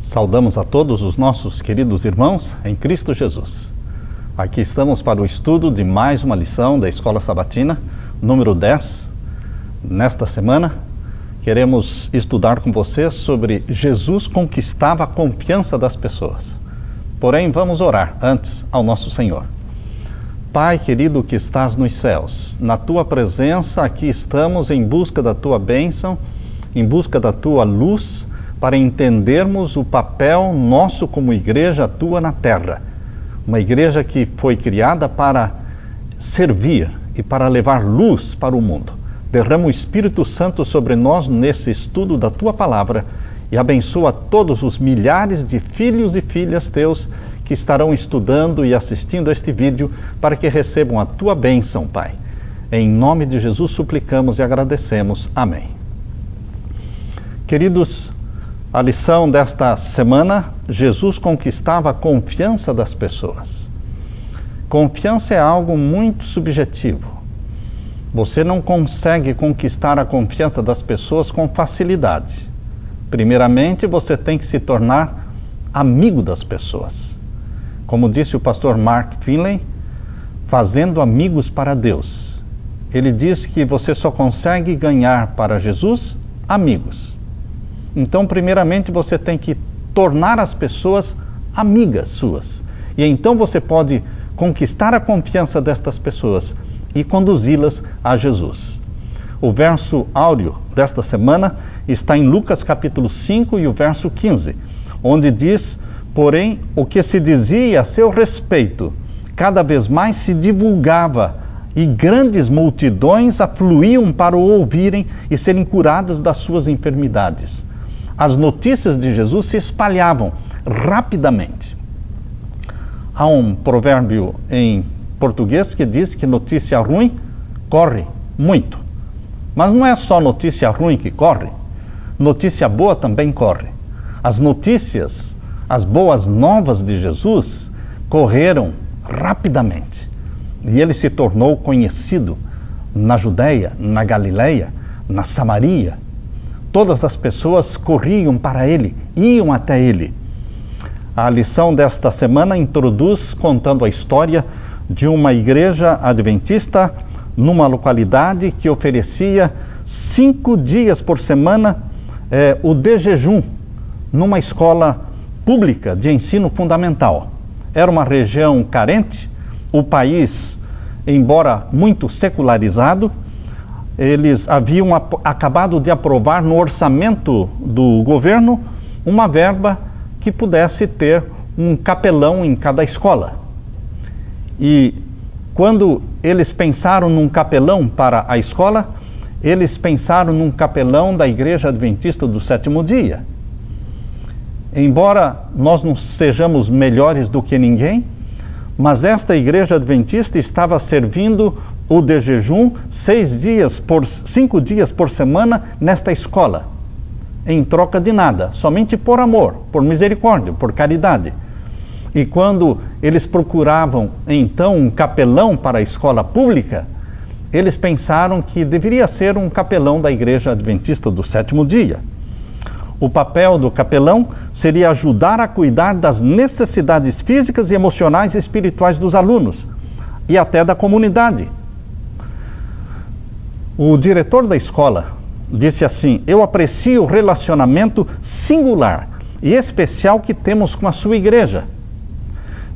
Saudamos a todos os nossos queridos irmãos em Cristo Jesus. Aqui estamos para o estudo de mais uma lição da Escola Sabatina, número 10. Nesta semana, queremos estudar com vocês sobre Jesus conquistava a confiança das pessoas. Porém, vamos orar antes ao nosso Senhor. Pai querido que estás nos céus, na Tua presença aqui estamos em busca da Tua bênção, em busca da Tua luz, para entendermos o papel nosso como igreja Tua na terra. Uma igreja que foi criada para servir e para levar luz para o mundo. Derrama o Espírito Santo sobre nós nesse estudo da Tua palavra e abençoa todos os milhares de filhos e filhas Teus que estarão estudando e assistindo a este vídeo para que recebam a Tua bênção, Pai. Em nome de Jesus suplicamos e agradecemos. Amém. Queridos, a lição desta semana, Jesus conquistava a confiança das pessoas. Confiança é algo muito subjetivo. Você não consegue conquistar a confiança das pessoas com facilidade. Primeiramente, você tem que se tornar amigo das pessoas. Como disse o pastor Mark Finley, fazendo amigos para Deus. Ele diz que você só consegue ganhar para Jesus amigos. Então, primeiramente, você tem que tornar as pessoas amigas suas. E então você pode conquistar a confiança destas pessoas e conduzi-las a Jesus. O verso áureo desta semana está em Lucas capítulo 5 e o verso 15, onde diz: porém, o que se dizia a seu respeito, cada vez mais se divulgava e grandes multidões afluíam para o ouvirem e serem curadas das suas enfermidades. As notícias de Jesus se espalhavam rapidamente. Há um provérbio em português que diz que notícia ruim corre muito. Mas não é só notícia ruim que corre, notícia boa também corre. As notícias, as boas novas de Jesus correram rapidamente. E ele se tornou conhecido na Judéia, na Galileia, na Samaria. Todas as pessoas corriam para ele, iam até ele. A lição desta semana introduz contando a história de uma igreja adventista numa localidade que oferecia 5 dias por semana o de jejum numa escola pública de ensino fundamental. Era uma região carente, o país, embora muito secularizado, eles haviam acabado de aprovar no orçamento do governo uma verba que pudesse ter um capelão em cada escola. E quando eles pensaram num capelão para a escola, eles pensaram num capelão da Igreja Adventista do Sétimo Dia. Embora nós não sejamos melhores do que ninguém, mas esta Igreja Adventista estava servindo o de jejum 5 dias por semana nesta escola, em troca de nada, somente por amor, por misericórdia, por caridade. E quando eles procuravam então um capelão para a escola pública, eles pensaram que deveria ser um capelão da Igreja Adventista do Sétimo Dia. O papel do capelão seria ajudar a cuidar das necessidades físicas e emocionais e espirituais dos alunos e até da comunidade. O diretor da escola disse assim: eu aprecio o relacionamento singular e especial que temos com a sua igreja.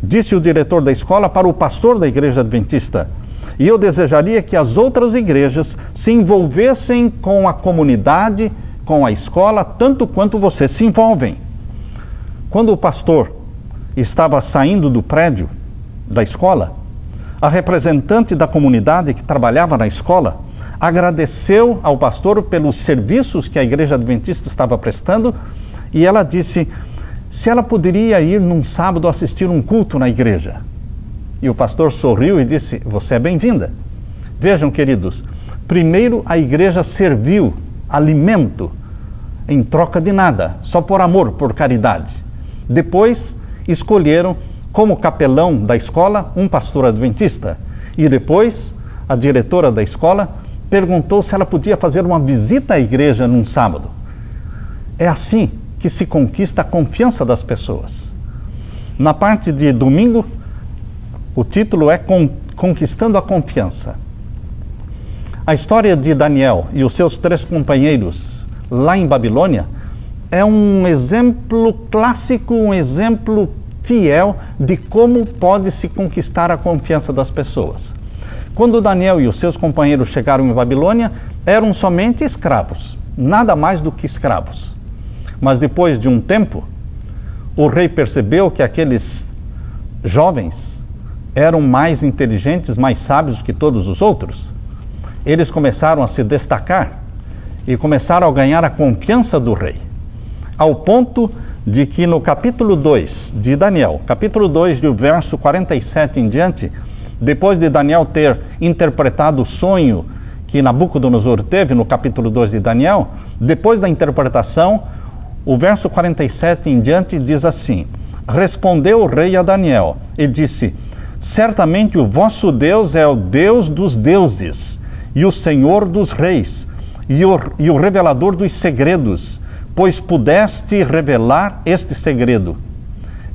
Disse o diretor da escola para o pastor da Igreja Adventista: e eu desejaria que as outras igrejas se envolvessem com a comunidade, com a escola, tanto quanto vocês se envolvem. Quando o pastor estava saindo do prédio da escola, a representante da comunidade que trabalhava na escola agradeceu ao pastor pelos serviços que a Igreja Adventista estava prestando e ela disse se ela poderia ir num sábado assistir um culto na igreja. E o pastor sorriu e disse: você é bem-vinda. Vejam, queridos, primeiro a igreja serviu alimento em troca de nada, só por amor, por caridade. Depois escolheram como capelão da escola um pastor adventista. E depois a diretora da escola perguntou se ela podia fazer uma visita à igreja num sábado. É assim que se conquista a confiança das pessoas. Na parte de domingo, o título é Conquistando a Confiança. A história de Daniel e os seus 3 companheiros lá em Babilônia é um exemplo clássico, um exemplo fiel de como pode se conquistar a confiança das pessoas. Quando Daniel e os seus companheiros chegaram em Babilônia, eram somente escravos, nada mais do que escravos. Mas depois de um tempo, o rei percebeu que aqueles jovens eram mais inteligentes, mais sábios que todos os outros. Eles começaram a se destacar e começaram a ganhar a confiança do rei, ao ponto de que no capítulo 2 de Daniel, capítulo 2, do verso 47 em diante, depois de Daniel ter interpretado o sonho que Nabucodonosor teve no capítulo 2 de Daniel, depois da interpretação, o verso 47 em diante diz assim: respondeu o rei a Daniel e disse: certamente o vosso Deus é o Deus dos deuses e o Senhor dos reis e o revelador dos segredos, pois pudeste revelar este segredo.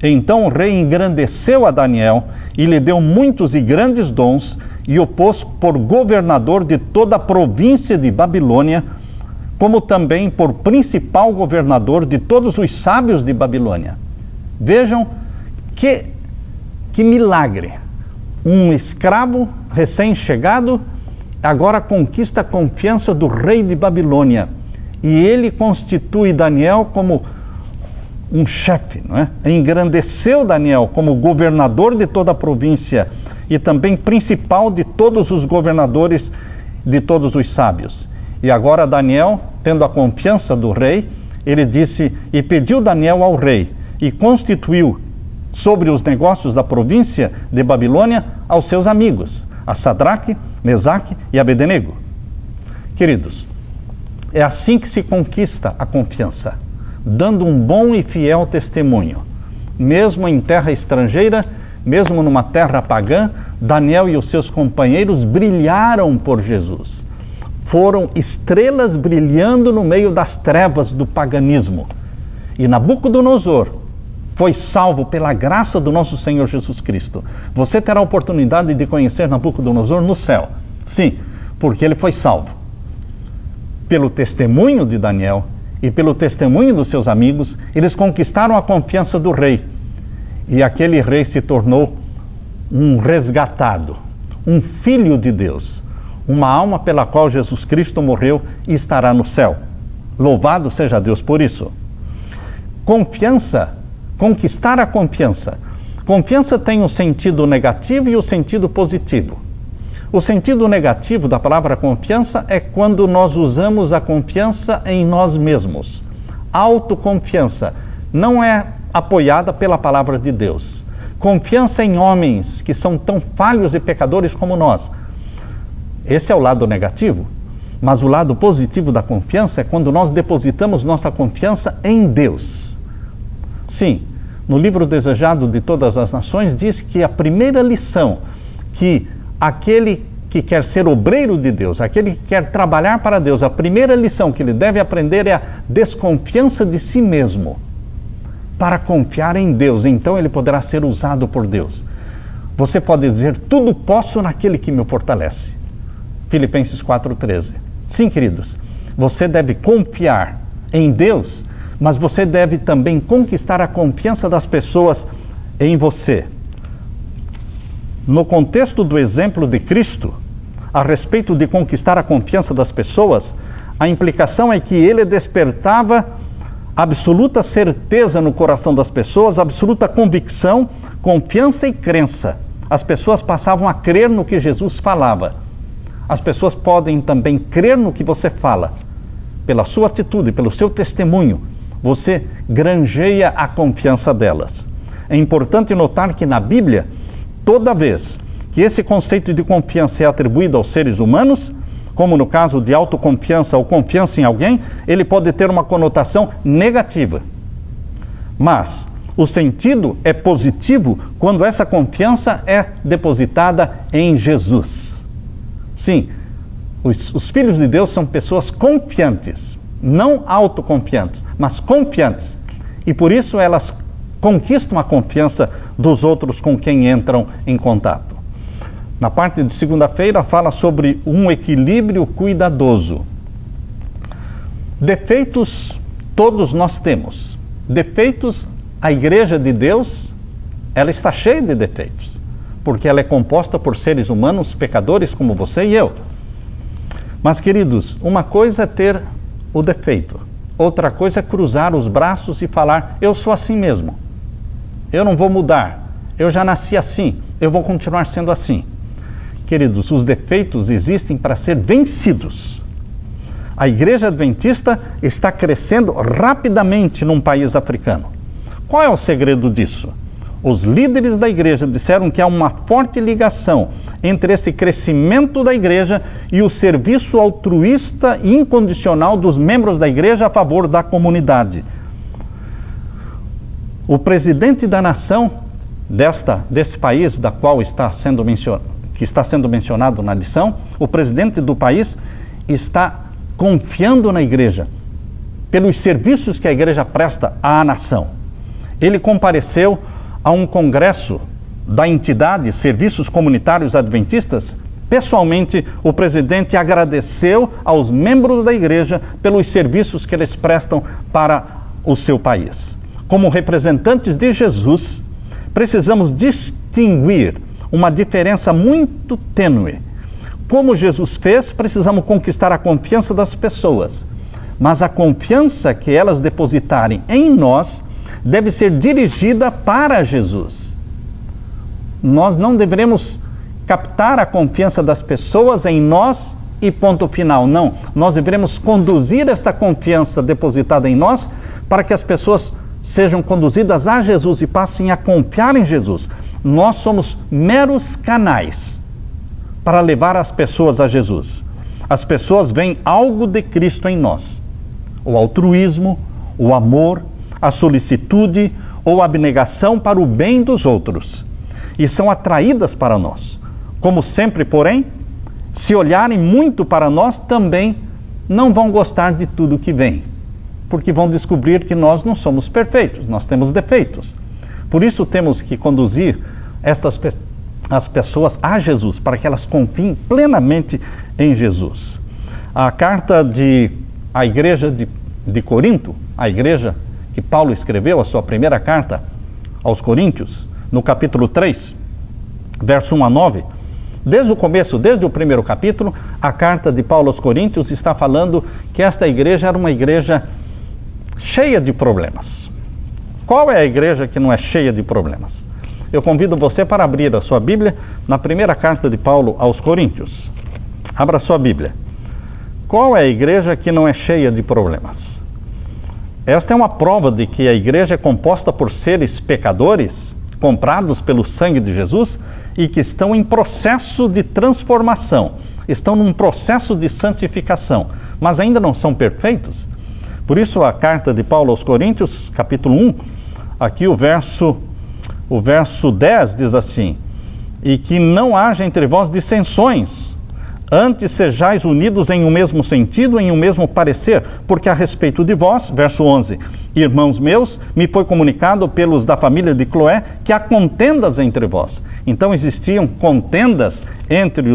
Então o rei engrandeceu a Daniel e lhe deu muitos e grandes dons e o pôs por governador de toda a província de Babilônia, como também por principal governador de todos os sábios de Babilônia. Vejam que milagre! Um escravo recém-chegado agora conquista a confiança do rei de Babilônia. E ele constitui Daniel como um chefe, não é? Engrandeceu Daniel como governador de toda a província e também principal de todos os governadores de todos os sábios. E agora Daniel, tendo a confiança do rei, ele disse, e pediu Daniel ao rei, e constituiu sobre os negócios da província de Babilônia aos seus amigos, a Sadraque, Mesaque e Abednego. Queridos, é assim que se conquista a confiança, dando um bom e fiel testemunho. Mesmo em terra estrangeira, mesmo numa terra pagã, Daniel e os seus companheiros brilharam por Jesus. Foram estrelas brilhando no meio das trevas do paganismo. E Nabucodonosor foi salvo pela graça do nosso Senhor Jesus Cristo. Você terá a oportunidade de conhecer Nabucodonosor no céu. Sim, porque ele foi salvo. Pelo testemunho de Daniel e pelo testemunho dos seus amigos, eles conquistaram a confiança do rei. E aquele rei se tornou um resgatado, um filho de Deus, uma alma pela qual Jesus Cristo morreu e estará no céu. Louvado seja Deus por isso. Confiança, conquistar a confiança. Confiança tem o sentido negativo e o sentido positivo. O sentido negativo da palavra confiança é quando nós usamos a confiança em nós mesmos. Autoconfiança não é apoiada pela palavra de Deus. Confiança em homens que são tão falhos e pecadores como nós. Esse é o lado negativo. Mas o lado positivo da confiança é quando nós depositamos nossa confiança em Deus. Sim, no livro Desejado de Todas as Nações diz que a primeira lição que aquele que quer ser obreiro de Deus, aquele que quer trabalhar para Deus, a primeira lição que ele deve aprender é a desconfiança de si mesmo, para confiar em Deus. Então ele poderá ser usado por Deus. Você pode dizer, tudo posso naquele que me fortalece. Filipenses 4,13. Sim, queridos, você deve confiar em Deus, mas você deve também conquistar a confiança das pessoas em você. No contexto do exemplo de Cristo, a respeito de conquistar a confiança das pessoas, a implicação é que ele despertava absoluta certeza no coração das pessoas, absoluta convicção, confiança e crença. As pessoas passavam a crer no que Jesus falava. As pessoas podem também crer no que você fala. Pela sua atitude, pelo seu testemunho, você granjeia a confiança delas. É importante notar que na Bíblia, toda vez que esse conceito de confiança é atribuído aos seres humanos, como no caso de autoconfiança ou confiança em alguém, ele pode ter uma conotação negativa. Mas o sentido é positivo quando essa confiança é depositada em Jesus. Sim, os filhos de Deus são pessoas confiantes. não autoconfiantes, mas confiantes. E por isso elas conquistam a confiança dos outros com quem entram em contato. Na parte de segunda-feira fala sobre um equilíbrio cuidadoso. Defeitos todos nós temos. Defeitos, a Igreja de Deus, ela está cheia de defeitos, porque ela é composta por seres humanos pecadores como você e eu. Mas, queridos, uma coisa é ter o defeito, outra coisa é cruzar os braços e falar: eu sou assim mesmo, eu não vou mudar, eu já nasci assim, eu vou continuar sendo assim. Queridos, os defeitos existem para ser vencidos. A Igreja Adventista está crescendo rapidamente num país africano. Qual é o segredo disso? Os líderes da igreja disseram que há uma forte ligação entre esse crescimento da igreja e o serviço altruísta e incondicional dos membros da igreja a favor da comunidade. O presidente da nação desse país, da qual que está sendo mencionado na lição, o presidente do país está confiando na igreja, pelos serviços que a igreja presta à nação. Ele compareceu a um congresso da entidade Serviços Comunitários Adventistas. Pessoalmente, o presidente agradeceu aos membros da igreja pelos serviços que eles prestam para o seu país. Como representantes de Jesus, precisamos distinguir uma diferença muito tênue. Como Jesus fez, precisamos conquistar a confiança das pessoas, mas a confiança que elas depositarem em nós deve ser dirigida para Jesus. Nós não deveremos captar a confiança das pessoas em nós e ponto final, não. Nós devemos conduzir esta confiança depositada em nós para que as pessoas sejam conduzidas a Jesus e passem a confiar em Jesus. Nós somos meros canais para levar as pessoas a Jesus. As pessoas veem algo de Cristo em nós. O altruísmo, o amor, a solicitude ou a abnegação para o bem dos outros. E são atraídas para nós. Como sempre, porém, se olharem muito para nós, também não vão gostar de tudo que vem, porque vão descobrir que nós não somos perfeitos, nós temos defeitos. Por isso temos que conduzir as pessoas a Jesus, para que elas confiem plenamente em Jesus. A carta à igreja de Corinto, a igreja que Paulo escreveu, a sua primeira carta aos Coríntios, no capítulo 3, verso 1 a 9, desde o começo, desde o primeiro capítulo, a carta de Paulo aos Coríntios está falando que esta igreja era uma igreja cheia de problemas. Qual é a igreja que não é cheia de problemas? Eu convido você para abrir a sua Bíblia na primeira carta de Paulo aos Coríntios. Abra a sua Bíblia. Qual é a igreja que não é cheia de problemas? Esta é uma prova de que a igreja é composta por seres pecadores, comprados pelo sangue de Jesus e que estão em processo de transformação, estão num processo de santificação, mas ainda não são perfeitos. Por isso a carta de Paulo aos Coríntios, capítulo 1, aqui o verso 10 diz assim: e que não haja entre vós dissensões, antes sejais unidos em um mesmo sentido, em um mesmo parecer, porque a respeito de vós, verso 11, irmãos meus, me foi comunicado pelos da família de Cloé que há contendas entre vós. Então existiam contendas entre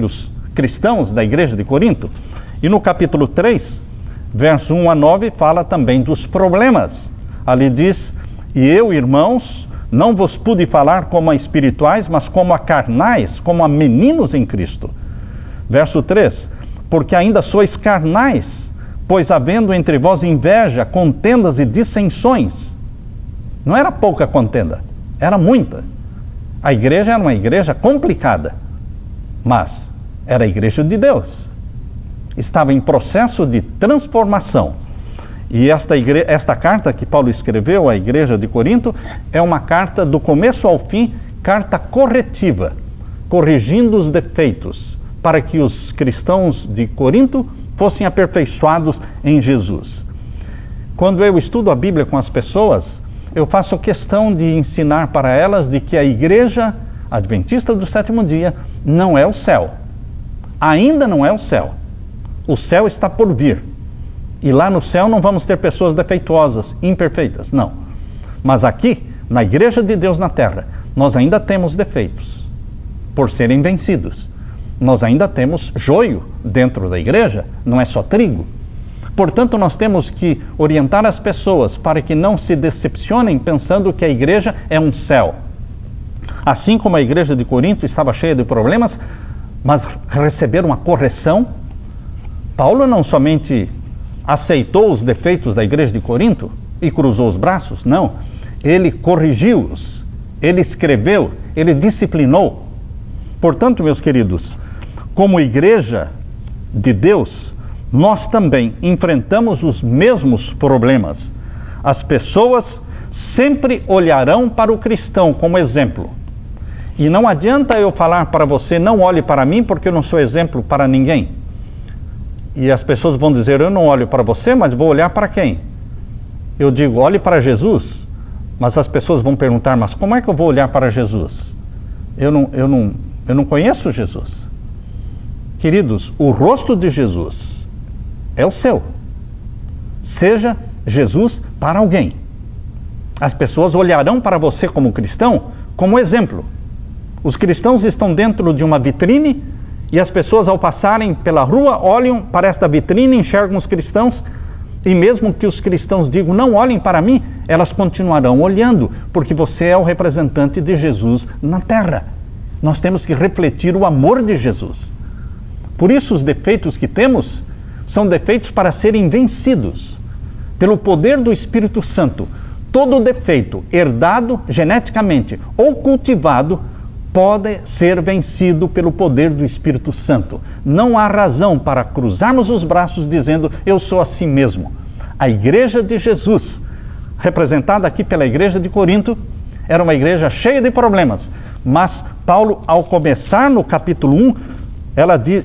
os cristãos da igreja de Corinto. E no capítulo 3, verso 1 a 9, fala também dos problemas. Ali diz: e eu, irmãos, não vos pude falar como a espirituais, mas como a carnais, como a meninos em Cristo. Verso 3, porque ainda sois carnais, pois havendo entre vós inveja, contendas e dissensões. Não era pouca contenda, era muita. A igreja era uma igreja complicada, mas era a igreja de Deus. Estava em processo de transformação. E esta carta que Paulo escreveu à igreja de Corinto é uma carta do começo ao fim, carta corretiva, corrigindo os defeitos, para que os cristãos de Corinto fossem aperfeiçoados em Jesus. Quando eu estudo a Bíblia com as pessoas, eu faço questão de ensinar para elas de que a igreja adventista do sétimo dia não é o céu. Ainda não é o céu. O céu está por vir. E lá no céu não vamos ter pessoas defeituosas, imperfeitas, não. Mas aqui, na igreja de Deus na terra, nós ainda temos defeitos, por serem vencidos. Nós ainda temos joio dentro da igreja, não é só trigo. Portanto, nós temos que orientar as pessoas para que não se decepcionem pensando que a igreja é um céu. Assim como a igreja de Corinto estava cheia de problemas, mas receberam uma correção, Paulo não somente aceitou os defeitos da igreja de Corinto e cruzou os braços, não. Ele corrigiu-os, ele escreveu, ele disciplinou. Portanto, meus queridos, como igreja de Deus, nós também enfrentamos os mesmos problemas. As pessoas sempre olharão para o cristão como exemplo. E não adianta eu falar para você, não olhe para mim, porque eu não sou exemplo para ninguém. E as pessoas vão dizer, eu não olho para você, mas vou olhar para quem? Eu digo, olhe para Jesus. Mas as pessoas vão perguntar, mas como é que eu vou olhar para Jesus? Eu não conheço Jesus. Queridos, o rosto de Jesus é o seu. Seja Jesus para alguém. As pessoas olharão para você como cristão, como exemplo. Os cristãos estão dentro de uma vitrine e as pessoas ao passarem pela rua olham para esta vitrine, enxergam os cristãos e mesmo que os cristãos digam, não olhem para mim, elas continuarão olhando, porque você é o representante de Jesus na terra. Nós temos que refletir o amor de Jesus. Por isso os defeitos que temos são defeitos para serem vencidos pelo poder do Espírito Santo. Todo defeito herdado geneticamente ou cultivado pode ser vencido pelo poder do Espírito Santo. Não há razão para cruzarmos os braços dizendo, eu sou assim mesmo. A igreja de Jesus, representada aqui pela igreja de Corinto, era uma igreja cheia de problemas. Mas Paulo, ao começar no capítulo 1,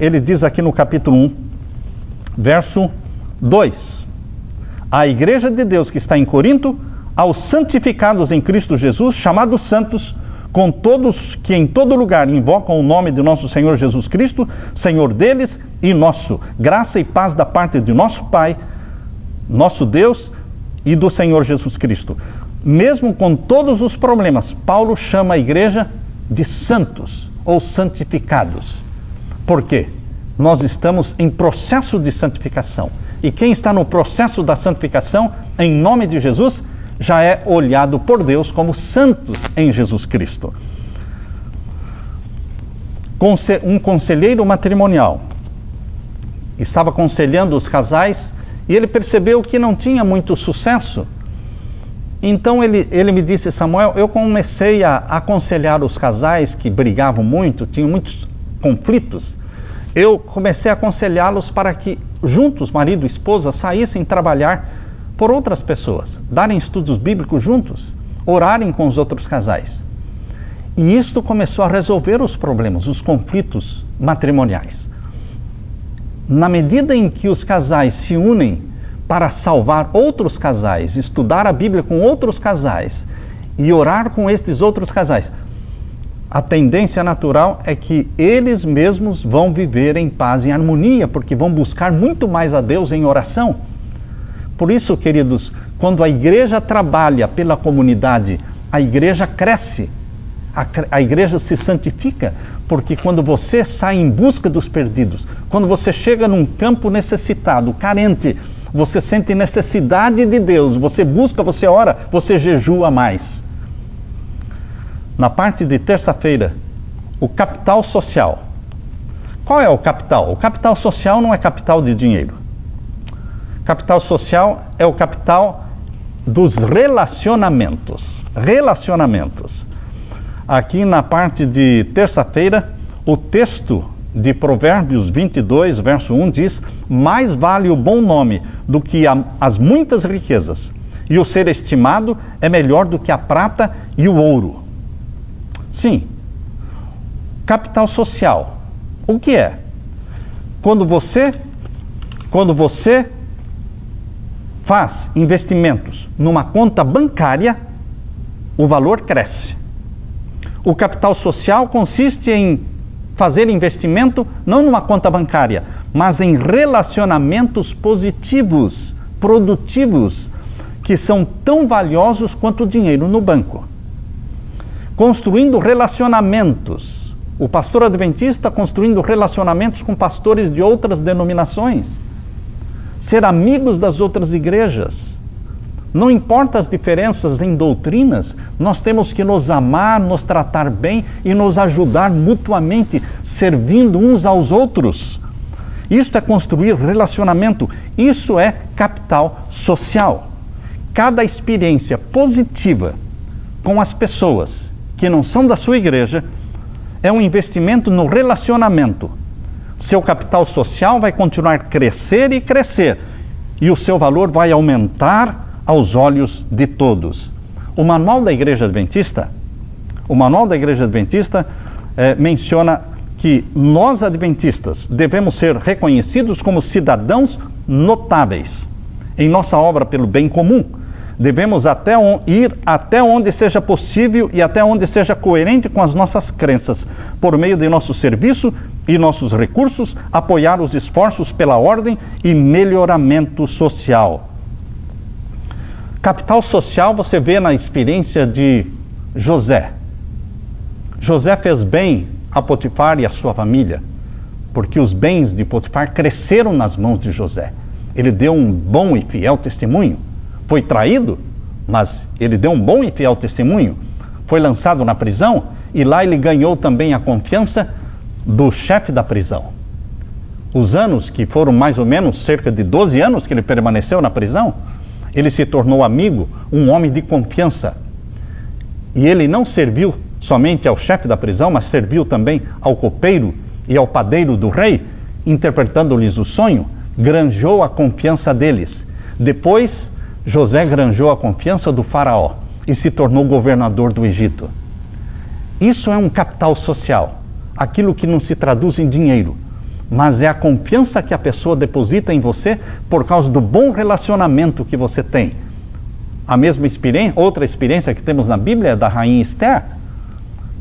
ele diz aqui no capítulo 1, verso 2, a igreja de Deus que está em Corinto, aos santificados em Cristo Jesus, chamados santos, com todos que em todo lugar invocam o nome de nosso Senhor Jesus Cristo, Senhor deles e nosso. Graça e paz da parte de nosso Pai, nosso Deus e do Senhor Jesus Cristo. Mesmo com todos os problemas, Paulo chama a igreja de santos ou santificados. Por quê? Nós estamos em processo de santificação. E quem está no processo da santificação, em nome de Jesus, já é olhado por Deus como santos em Jesus Cristo. Um conselheiro matrimonial estava aconselhando os casais e ele percebeu que não tinha muito sucesso. Então ele me disse, Samuel, eu comecei a aconselhar os casais que brigavam muito, tinham muitos conflitos. Eu comecei a aconselhá-los para que juntos, marido e esposa, saíssem trabalhar por outras pessoas, darem estudos bíblicos juntos, orarem com os outros casais. E isto começou a resolver os problemas, os conflitos matrimoniais. Na medida em que os casais se unem para salvar outros casais, estudar a Bíblia com outros casais e orar com estes outros casais, a tendência natural é que eles mesmos vão viver em paz e harmonia, porque vão buscar muito mais a Deus em oração. Por isso, queridos, quando a igreja trabalha pela comunidade, a igreja cresce, a igreja se santifica, porque quando você sai em busca dos perdidos, quando você chega num campo necessitado, carente, você sente necessidade de Deus, você busca, você ora, você jejua mais. Na parte de terça-feira, o capital social. Qual é o capital? O capital social não é capital de dinheiro. Capital social é o capital dos relacionamentos. Relacionamentos. Aqui na parte de terça-feira, o texto de Provérbios 22, verso 1 diz: mais vale o bom nome do que as muitas riquezas, e o ser estimado é melhor do que a prata e o ouro. Sim, capital social. O que é? Quando você faz investimentos numa conta bancária, o valor cresce. O capital social consiste em fazer investimento não numa conta bancária, mas em relacionamentos positivos, produtivos, que são tão valiosos quanto o dinheiro no banco. Construindo relacionamentos. O pastor adventista construindo relacionamentos com pastores de outras denominações. Ser amigos das outras igrejas. Não importa as diferenças em doutrinas, nós temos que nos amar, nos tratar bem e nos ajudar mutuamente, servindo uns aos outros. Isto é construir relacionamento, isso é capital social. Cada experiência positiva com as pessoas que não são da sua igreja é um investimento no relacionamento. Seu capital social vai continuar a crescer e crescer, e o seu valor vai aumentar aos olhos de todos. O Manual da Igreja Adventista, menciona que nós adventistas devemos ser reconhecidos como cidadãos notáveis em nossa obra pelo bem comum. Devemos ir até onde seja possível e até onde seja coerente com as nossas crenças, por meio de nosso serviço e nossos recursos, apoiar os esforços pela ordem e melhoramento social. Capital social você vê na experiência de José. José fez bem a Potifar e a sua família, porque os bens de Potifar cresceram nas mãos de José. Ele deu um bom e fiel testemunho. Foi traído, mas ele deu um bom e fiel testemunho. Foi lançado na prisão e lá ele ganhou também a confiança do chefe da prisão. Os anos que foram mais ou menos cerca de 12 anos que ele permaneceu na prisão, ele se tornou amigo, um homem de confiança. E ele não serviu somente ao chefe da prisão, mas serviu também ao copeiro e ao padeiro do rei, interpretando-lhes o sonho, granjeou a confiança deles. Depois, José granjeou a confiança do faraó e se tornou governador do Egito. Isso é um capital social, aquilo que não se traduz em dinheiro, mas é a confiança que a pessoa deposita em você por causa do bom relacionamento que você tem. A mesma experiência, outra experiência que temos na Bíblia é da rainha Esther,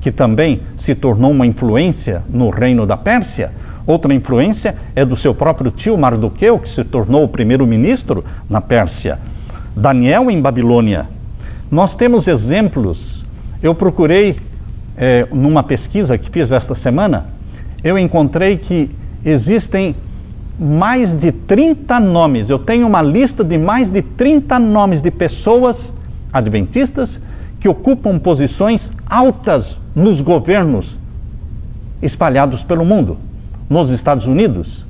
que também se tornou uma influência no reino da Pérsia. Outra influência é do seu próprio tio Mardoqueu, que se tornou o primeiro-ministro na Pérsia. Daniel em Babilônia. Nós temos exemplos. Eu procurei, numa pesquisa que fiz esta semana, eu encontrei que existem mais de 30 nomes. Eu tenho uma lista de mais de 30 nomes de pessoas adventistas que ocupam posições altas nos governos espalhados pelo mundo. Nos Estados Unidos,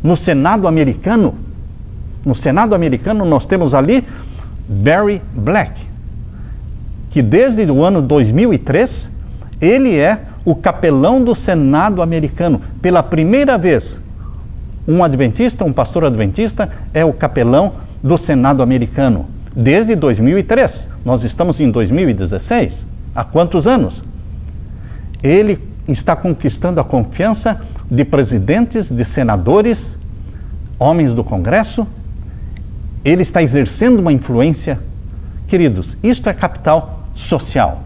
no Senado americano. No Senado americano nós temos ali Barry Black, que desde o ano 2003, ele é o capelão do Senado americano. Pela primeira vez, um adventista, um pastor adventista, é o capelão do Senado americano. Desde 2003, nós estamos em 2016. Há quantos anos? Ele está conquistando a confiança de presidentes, de senadores, homens do Congresso. Ele está exercendo uma influência. Queridos, isto é capital social.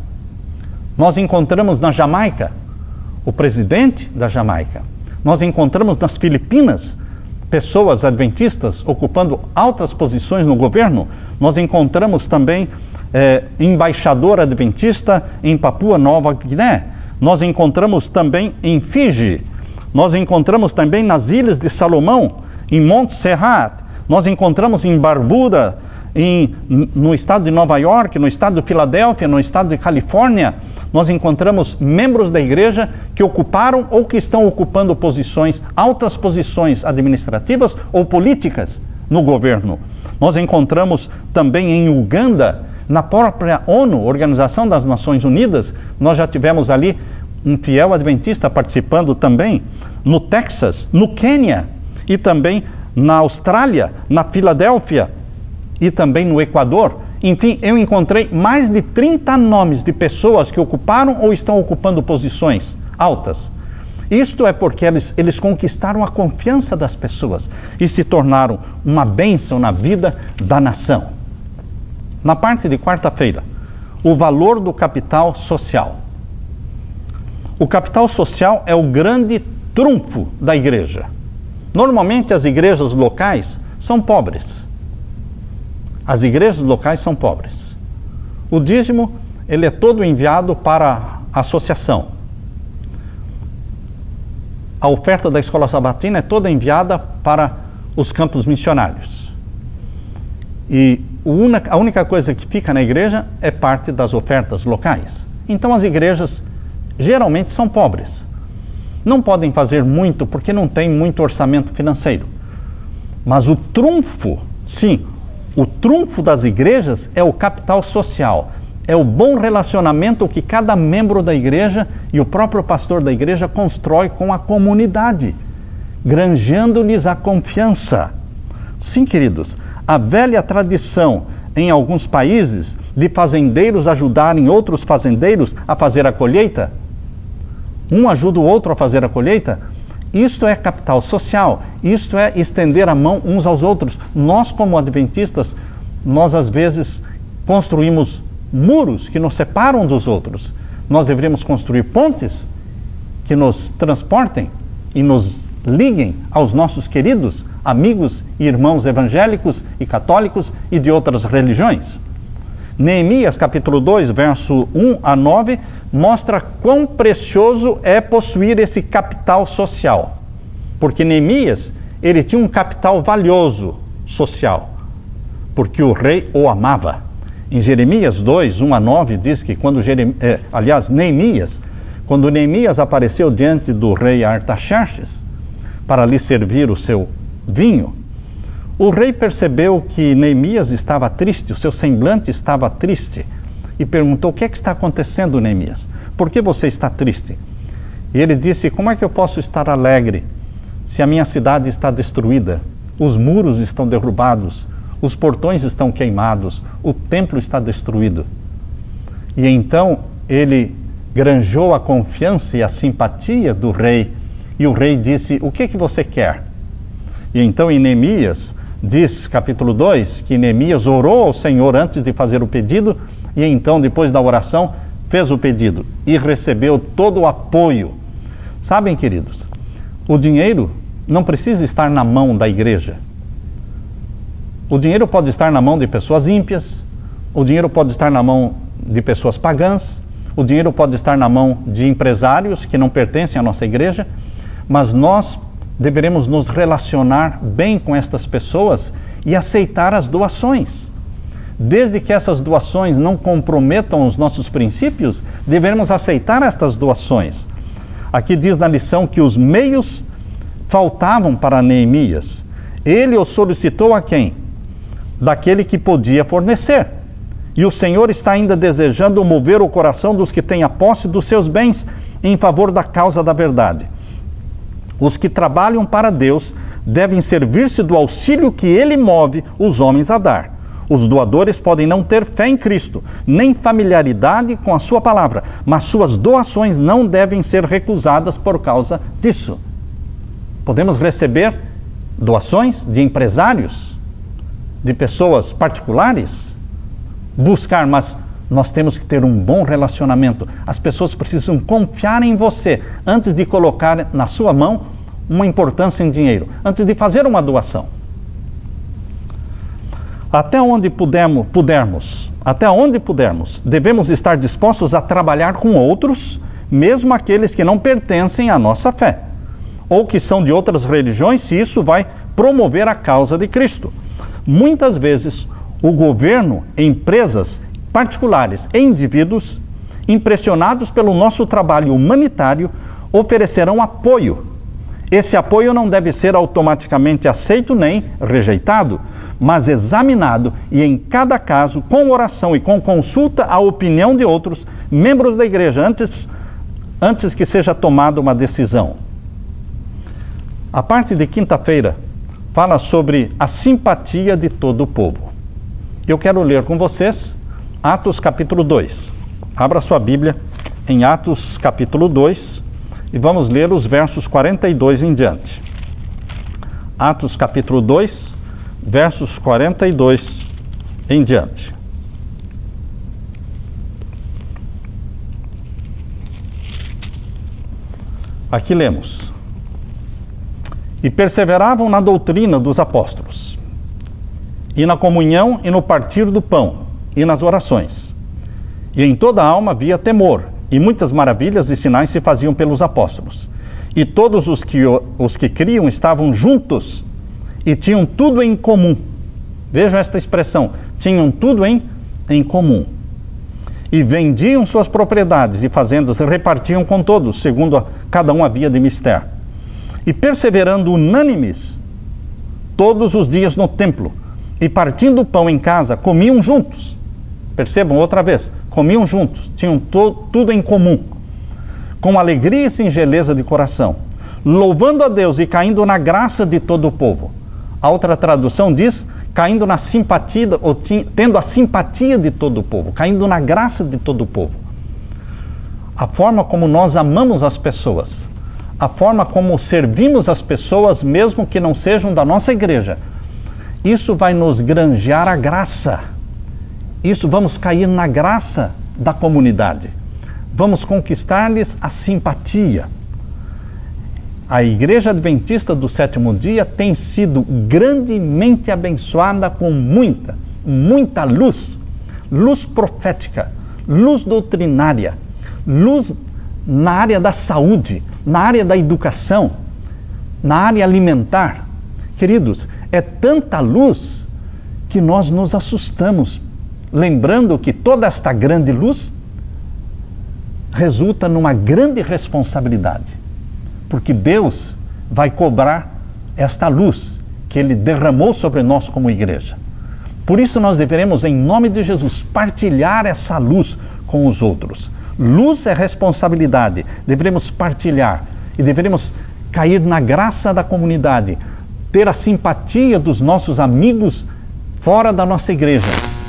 Nós encontramos na Jamaica o presidente da Jamaica. Nós encontramos nas Filipinas pessoas adventistas ocupando altas posições no governo. Nós encontramos também embaixador adventista em Papua Nova Guiné. Nós encontramos também em Fiji. Nós encontramos também nas Ilhas de Salomão, em Montserrat. Nós encontramos em Barbuda, no estado de Nova York, no estado de Filadélfia, no estado de Califórnia. Nós encontramos membros da igreja que ocuparam ou que estão ocupando posições, altas posições administrativas ou políticas no governo. Nós encontramos também em Uganda, na própria ONU, Organização das Nações Unidas, nós já tivemos ali um fiel adventista participando também, no Texas, no Quênia e também na Austrália, na Filadélfia e também no Equador. Enfim, eu encontrei mais de 30 nomes de pessoas que ocuparam ou estão ocupando posições altas. Isto é porque eles conquistaram a confiança das pessoas e se tornaram uma bênção na vida da nação. Na parte de quarta-feira, o valor do capital social. O capital social é o grande trunfo da igreja. Normalmente as igrejas locais são pobres. As igrejas locais são pobres. O dízimo, ele é todo enviado para a associação. A oferta da escola sabatina é toda enviada para os campos missionários. E a única coisa que fica na igreja é parte das ofertas locais. Então as igrejas geralmente são pobres. Não podem fazer muito porque não tem muito orçamento financeiro. Mas o trunfo, sim, o trunfo das igrejas é o capital social. É o bom relacionamento que cada membro da igreja e o próprio pastor da igreja constrói com a comunidade, granjeando-lhes a confiança. Sim, queridos, a velha tradição em alguns países de fazendeiros ajudarem outros fazendeiros a fazer a colheita, um ajuda o outro a fazer a colheita, isto é capital social, isto é estender a mão uns aos outros. Nós, como adventistas, nós às vezes construímos muros que nos separam dos outros. Nós deveríamos construir pontes que nos transportem e nos liguem aos nossos queridos amigos e irmãos evangélicos e católicos e de outras religiões. Neemias capítulo 2, verso 1 a 9, mostra quão precioso é possuir esse capital social. Porque Neemias, ele tinha um capital valioso social, porque o rei o amava. Em Jeremias 2, 1 a 9, diz que Neemias, quando Neemias apareceu diante do rei Artaxerxes para lhe servir o seu vinho, o rei percebeu que Neemias estava triste, o seu semblante estava triste, e perguntou: o que é que está acontecendo, Neemias? Por que você está triste? E ele disse: como é que eu posso estar alegre se a minha cidade está destruída, os muros estão derrubados, os portões estão queimados, o templo está destruído? E então ele granjou a confiança e a simpatia do rei, e o rei disse: o que você quer? E então em Neemias, diz capítulo 2, que Neemias orou ao Senhor antes de fazer o pedido, e então depois da oração fez o pedido e recebeu todo o apoio. Sabem, queridos, o dinheiro não precisa estar na mão da igreja. O dinheiro pode estar na mão de pessoas ímpias, o dinheiro pode estar na mão de pessoas pagãs, o dinheiro pode estar na mão de empresários que não pertencem à nossa igreja, mas nós deveremos nos relacionar bem com estas pessoas e aceitar as doações. Desde que essas doações não comprometam os nossos princípios, devemos aceitar estas doações. Aqui diz na lição que os meios faltavam para Neemias. Ele o solicitou a quem? Daquele que podia fornecer. E o Senhor está ainda desejando mover o coração dos que têm a posse dos seus bens em favor da causa da verdade. Os que trabalham para Deus devem servir-se do auxílio que Ele move os homens a dar. Os doadores podem não ter fé em Cristo, nem familiaridade com a sua palavra, mas suas doações não devem ser recusadas por causa disso. Podemos receber doações de empresários, de pessoas particulares, buscar, mas nós temos que ter um bom relacionamento. As pessoas precisam confiar em você antes de colocar na sua mão uma importância em dinheiro, antes de fazer uma doação. Até onde pudermos, devemos estar dispostos a trabalhar com outros, mesmo aqueles que não pertencem à nossa fé, ou que são de outras religiões, se isso vai promover a causa de Cristo. Muitas vezes, o governo, empresas particulares e indivíduos, impressionados pelo nosso trabalho humanitário, oferecerão apoio. Esse apoio não deve ser automaticamente aceito nem rejeitado, mas examinado e, em cada caso, com oração e com consulta à opinião de outros membros da igreja, antes que seja tomada uma decisão. A parte de quinta-feira fala sobre a simpatia de todo o povo. Eu quero ler com vocês Atos capítulo 2. Abra sua Bíblia em Atos capítulo 2 e vamos ler os versos 42 em diante. Atos capítulo 2, versos 42 em diante. Aqui lemos: E perseveravam na doutrina dos apóstolos, e na comunhão, e no partir do pão, e nas orações. E em toda a alma havia temor, e muitas maravilhas e sinais se faziam pelos apóstolos. E todos os que criam estavam juntos, e tinham tudo em comum. Vejam esta expressão, tinham tudo em comum. E vendiam suas propriedades e fazendas, e repartiam com todos, segundo cada um havia de mister. E perseverando unânimes, todos os dias no templo, e partindo o pão em casa, comiam juntos. Percebam outra vez, comiam juntos, tinham tudo em comum, com alegria e singeleza de coração, louvando a Deus e caindo na graça de todo o povo. A outra tradução diz, caindo na simpatia, ou tendo a simpatia de todo o povo, caindo na graça de todo o povo. A forma como nós amamos as pessoas, a forma como servimos as pessoas, mesmo que não sejam da nossa igreja, isso vai nos granjear a graça. Isso, vamos cair na graça da comunidade. Vamos conquistar-lhes a simpatia. A Igreja Adventista do Sétimo Dia tem sido grandemente abençoada com muita luz. Luz profética, luz doutrinária, luz na área da saúde, na área da educação, na área alimentar. Queridos, é tanta luz que nós nos assustamos, lembrando que toda esta grande luz resulta numa grande responsabilidade, porque Deus vai cobrar esta luz que Ele derramou sobre nós como igreja. Por isso nós deveremos, em nome de Jesus, partilhar essa luz com os outros. Luz é responsabilidade, devemos partilhar e devemos cair na graça da comunidade, ter a simpatia dos nossos amigos fora da nossa igreja,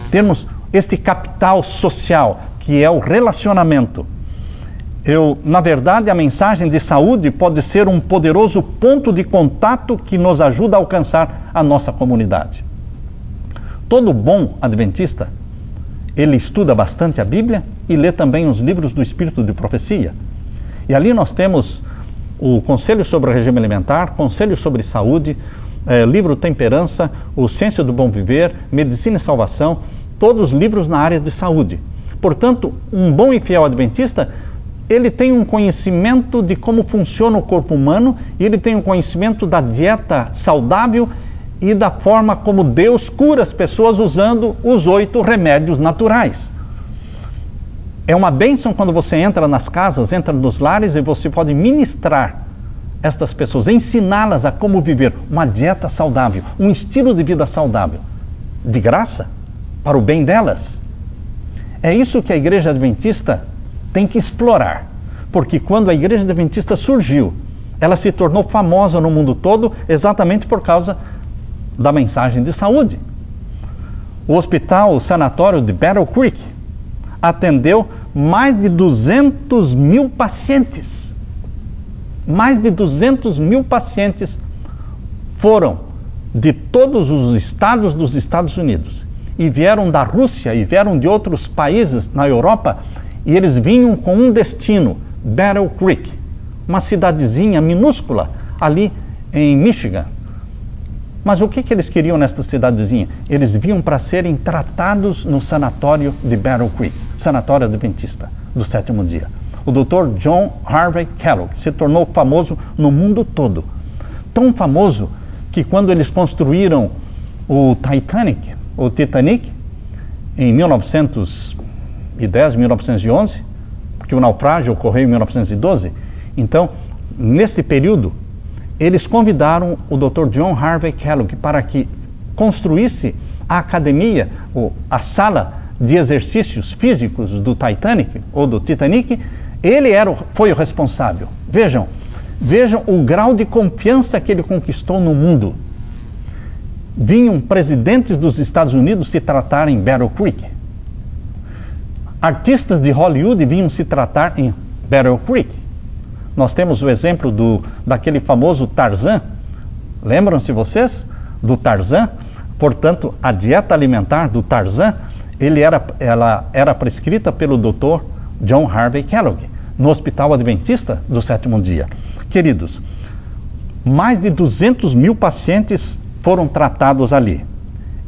termos este capital social que é o relacionamento. Na verdade, a mensagem de saúde pode ser um poderoso ponto de contato que nos ajuda a alcançar a nossa comunidade. Todo bom adventista, ele estuda bastante a Bíblia e lê também os livros do Espírito de Profecia. E ali nós temos o Conselho sobre o Regime Alimentar, Conselho sobre Saúde, livro Temperança, o Ciência do Bom Viver, Medicina e Salvação, todos os livros na área de saúde. Portanto, um bom e fiel adventista, ele tem um conhecimento de como funciona o corpo humano, e ele tem um conhecimento da dieta saudável e da forma como Deus cura as pessoas usando os 8 remédios naturais. É uma bênção quando você entra nas casas, entra nos lares e você pode ministrar estas pessoas, ensiná-las a como viver uma dieta saudável, um estilo de vida saudável, de graça, para o bem delas. É isso que a Igreja Adventista tem que explorar, porque quando a Igreja Adventista surgiu, ela se tornou famosa no mundo todo exatamente por causa da mensagem de saúde. O hospital, o sanatório de Battle Creek, atendeu mais de 200 mil pacientes. Mais de 200 mil pacientes foram de todos os estados dos Estados Unidos e vieram da Rússia e vieram de outros países na Europa, e eles vinham com um destino, Battle Creek, uma cidadezinha minúscula ali em Michigan. Mas o que eles queriam nesta cidadezinha? Eles vinham para serem tratados no sanatório de Battle Creek, sanatório adventista do Sétimo Dia. O Dr. John Harvey Kellogg se tornou famoso no mundo todo. Tão famoso que quando eles construíram o Titanic, em 1910, 1911, porque o naufrágio ocorreu em 1912, então, nesse período, eles convidaram o Dr. John Harvey Kellogg para que construísse a academia, ou a sala de exercícios físicos do Titanic, ou do Titanic. Ele foi o responsável. Vejam o grau de confiança que ele conquistou no mundo. Vinham presidentes dos Estados Unidos se tratar em Battle Creek. Artistas de Hollywood vinham se tratar em Battle Creek. Nós temos o exemplo daquele famoso Tarzan. Lembram-se vocês do Tarzan? Portanto, a dieta alimentar do Tarzan, ela era prescrita pelo Dr. John Harvey Kellogg, no Hospital Adventista do Sétimo Dia. Queridos, Mais de 200 mil pacientes foram tratados ali.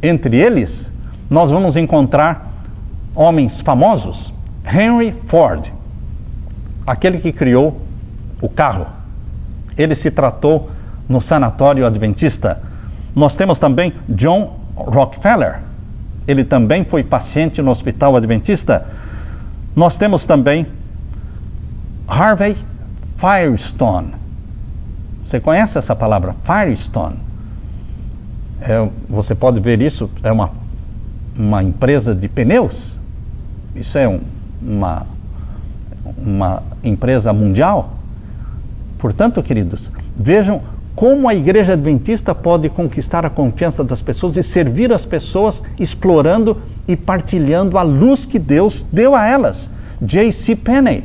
Entre eles, nós vamos encontrar homens famosos. Henry Ford, aquele que criou o carro. Ele se tratou no sanatório adventista. Nós temos também John Rockefeller. Ele também foi paciente no hospital adventista. Nós temos também Harvey Firestone. Você conhece essa palavra? Firestone. Você pode ver isso, é uma empresa de pneus. Isso é uma empresa mundial. Portanto, queridos, vejam como a igreja adventista pode conquistar a confiança das pessoas e servir as pessoas explorando e partilhando a luz que Deus deu a elas. J.C. Penney.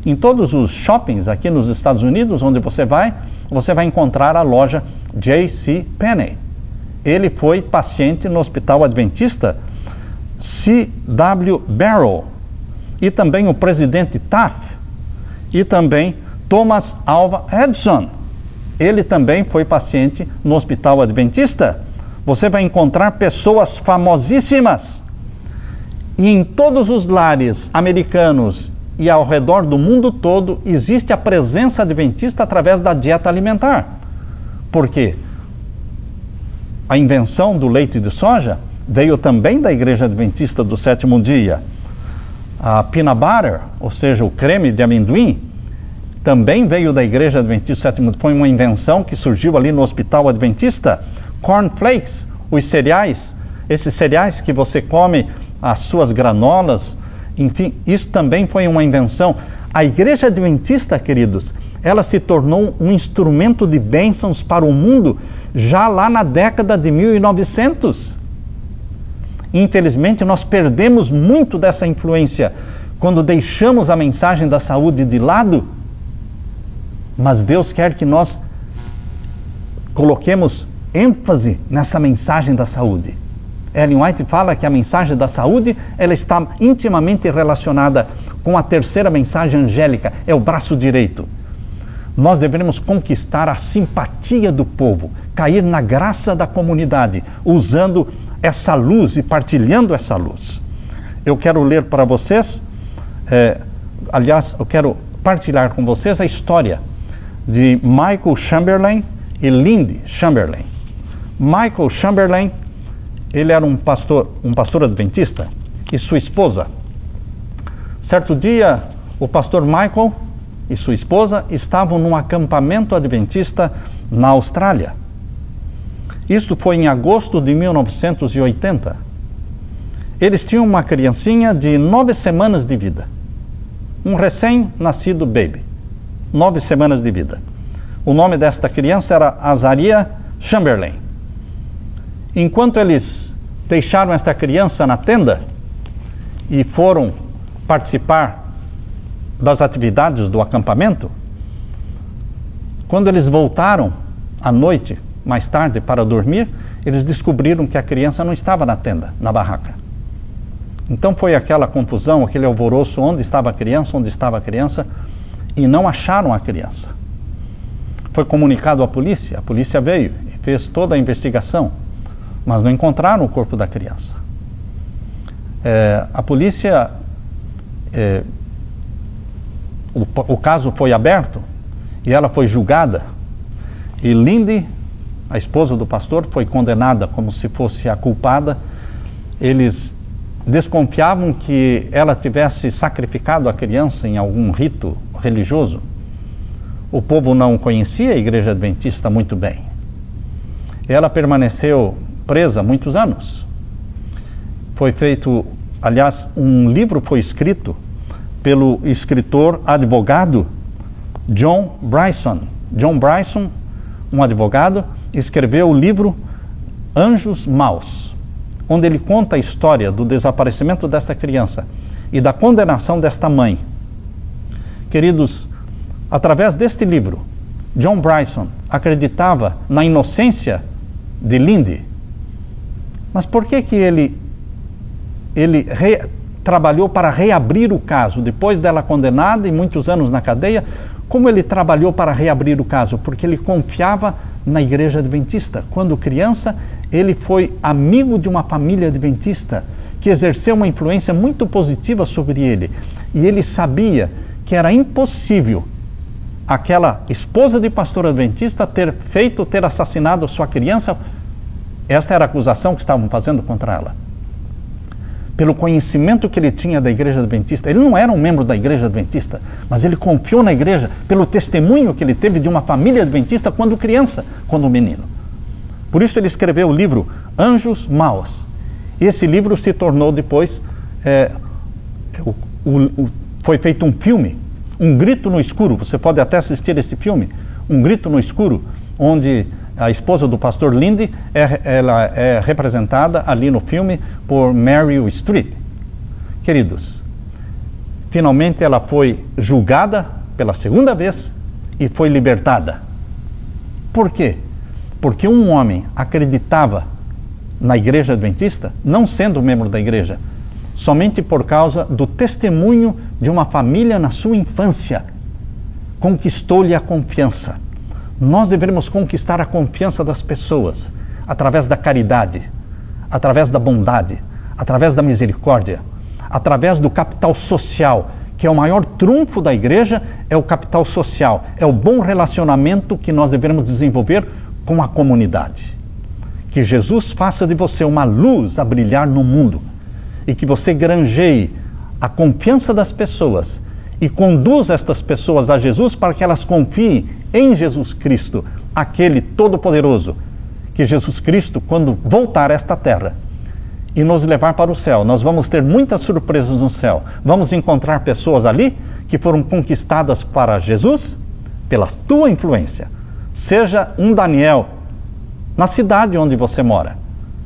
Em todos os shoppings aqui nos Estados Unidos, onde você vai encontrar a loja J.C. Penney. Ele foi paciente no hospital adventista. C.W. Barrow. E também o presidente Taft. E também Thomas Alva Edison. Ele também foi paciente no hospital adventista. Você vai encontrar pessoas famosíssimas. E em todos os lares americanos e ao redor do mundo todo existe a presença adventista através da dieta alimentar. Por quê? A invenção do leite de soja veio também da igreja adventista do sétimo dia. A peanut butter, ou seja, o creme de amendoim, também veio da igreja adventista do sétimo dia. Foi uma invenção que surgiu ali no hospital adventista. Cornflakes, os cereais, esses cereais que você come, as suas granolas, enfim, isso também foi uma invenção. A igreja adventista, queridos, ela se tornou um instrumento de bênçãos para o mundo já lá na década de 1900. Infelizmente, nós perdemos muito dessa influência quando deixamos a mensagem da saúde de lado. Mas Deus quer que nós coloquemos ênfase nessa mensagem da saúde. Ellen White fala que a mensagem da saúde, ela está intimamente relacionada com a terceira mensagem angélica, é o braço direito. Nós devemos conquistar a simpatia do povo, cair na graça da comunidade, usando essa luz e partilhando essa luz. Eu quero ler para vocês, aliás, eu quero partilhar com vocês a história de Michael Chamberlain e Lindy Chamberlain. Michael Chamberlain, ele era um pastor adventista, e sua esposa. Certo dia, o pastor Michael e sua esposa estavam num acampamento adventista na Austrália. Isso foi em agosto de 1980. Eles tinham uma criancinha de 9 semanas de vida. Um recém-nascido baby. 9 semanas de vida. O nome desta criança era Azaria Chamberlain. Enquanto eles deixaram esta criança na tenda e foram participar das atividades do acampamento, quando eles voltaram à noite, mais tarde, para dormir, eles descobriram que a criança não estava na tenda, na barraca. Então foi aquela confusão, aquele alvoroço, onde estava a criança, e não acharam a criança. Foi comunicado à polícia, a polícia veio e fez toda a investigação, mas não encontraram o corpo da criança. A polícia, o caso foi aberto e ela foi julgada, e Lindy, a esposa do pastor, foi condenada como se fosse a culpada. Eles desconfiavam que ela tivesse sacrificado a criança em algum rito religioso. O povo não conhecia a igreja adventista muito bem. Ela permaneceu presa muitos anos. Foi feito, aliás, um livro foi escrito pelo escritor advogado John Bryson. John Bryson, um advogado, escreveu o livro Anjos Maus, onde ele conta a história do desaparecimento desta criança e da condenação desta mãe. Queridos, através deste livro, John Bryson acreditava na inocência de Lindy. Mas por que ele trabalhou para reabrir o caso, depois dela condenada e muitos anos na cadeia? Como ele trabalhou para reabrir o caso? Porque ele confiava na igreja adventista. Quando criança, ele foi amigo de uma família adventista que exerceu uma influência muito positiva sobre ele. E ele sabia que era impossível aquela esposa de pastor adventista ter assassinado sua criança. Esta era a acusação que estavam fazendo contra ela. Pelo conhecimento que ele tinha da igreja adventista, ele não era um membro da igreja adventista, mas ele confiou na igreja pelo testemunho que ele teve de uma família adventista quando criança, quando menino. Por isso ele escreveu o livro Anjos Maus. Esse livro se tornou depois, foi feito um filme, Um Grito no Escuro. Você pode até assistir esse filme, Um Grito no Escuro, onde a esposa do pastor Lindy ela é representada ali no filme por Meryl Streep. Queridos, finalmente ela foi julgada pela segunda vez e foi libertada. Por quê? Porque um homem acreditava na igreja adventista, não sendo membro da igreja, somente por causa do testemunho de uma família na sua infância, conquistou-lhe a confiança. Nós devemos conquistar a confiança das pessoas através da caridade, através da bondade, através da misericórdia, através do capital social, que é o maior trunfo da igreja, é o capital social, é o bom relacionamento que nós devemos desenvolver com a comunidade. Que Jesus faça de você uma luz a brilhar no mundo e que você granjeie a confiança das pessoas e conduza estas pessoas a Jesus para que elas confiem em Jesus Cristo, aquele Todo-Poderoso. Que Jesus Cristo, quando voltar a esta terra e nos levar para o céu, nós vamos ter muitas surpresas no céu. Vamos encontrar pessoas ali que foram conquistadas para Jesus pela tua influência. Seja um Daniel na cidade onde você mora,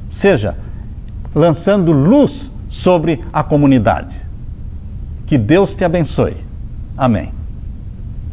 seja lançando luz sobre a comunidade. Que Deus te abençoe. Amém.